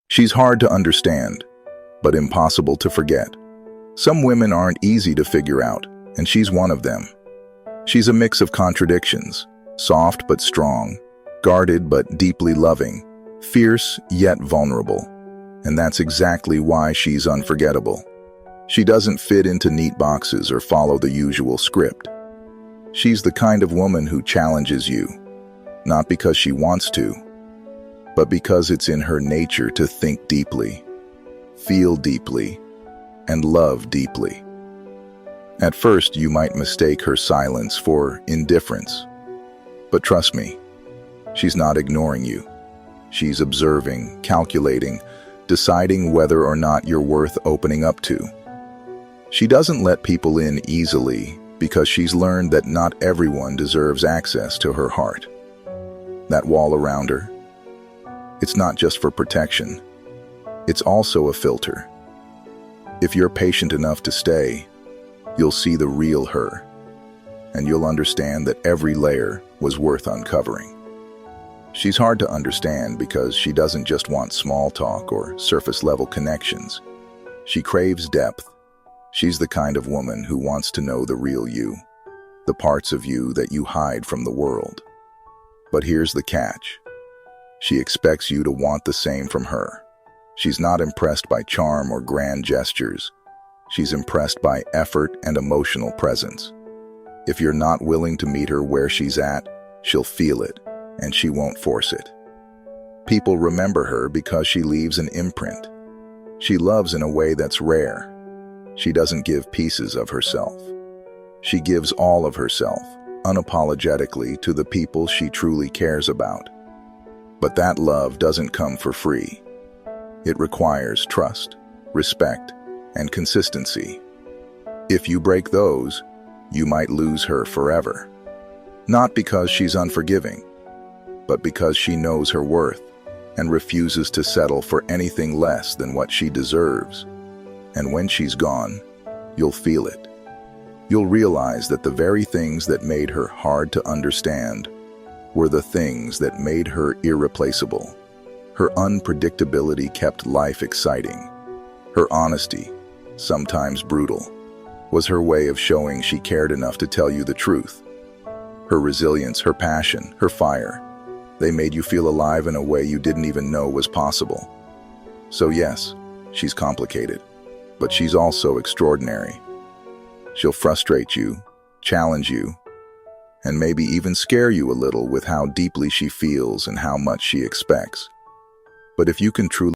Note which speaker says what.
Speaker 1: She's hard to understand, but impossible to forget. Some women aren't easy to figure out, and she's one of them. She's a mix of contradictions, soft but strong, guarded but deeply loving, fierce yet vulnerable. And that's exactly why she's unforgettable. She doesn't fit into neat boxes or follow the usual script. She's the kind of woman who challenges you, not because she wants to, but because it's in her nature to think deeply, feel deeply, and love deeply. At first, you might mistake her silence for indifference. But trust me, she's not ignoring you. She's observing, calculating, deciding whether or not you're worth opening up to. She doesn't let people in easily because she's learned that not everyone deserves access to her heart. That wall around her, it's not just for protection. It's also a filter. If you're patient enough to stay, you'll see the real her, and you'll understand that every layer was worth uncovering. She's hard to understand because she doesn't just want small talk or surface-level connections. She craves depth. She's the kind of woman who wants to know the real you, the parts of you that you hide from the world. But here's the catch. She expects you to want the same from her. She's not impressed by charm or grand gestures. She's impressed by effort and emotional presence. If you're not willing to meet her where she's at, she'll feel it, and she won't force it. People remember her because she leaves an imprint. She loves in a way that's rare. She doesn't give pieces of herself. She gives all of herself, unapologetically, to the people she truly cares about. But that love doesn't come for free. It requires trust, respect, and consistency. If you break those, you might lose her forever. Not because she's unforgiving, but because she knows her worth and refuses to settle for anything less than what she deserves. And when she's gone, you'll feel it. You'll realize that the very things that made her hard to understand were the things that made her irreplaceable. Her unpredictability kept life exciting. Her honesty, sometimes brutal, was her way of showing she cared enough to tell you the truth. Her resilience, her passion, her fire, they made you feel alive in a way you didn't even know was possible. So yes, she's complicated, but she's also extraordinary. She'll frustrate you, challenge you, and maybe even scare you a little with how deeply she feels and how much she expects. But if you can truly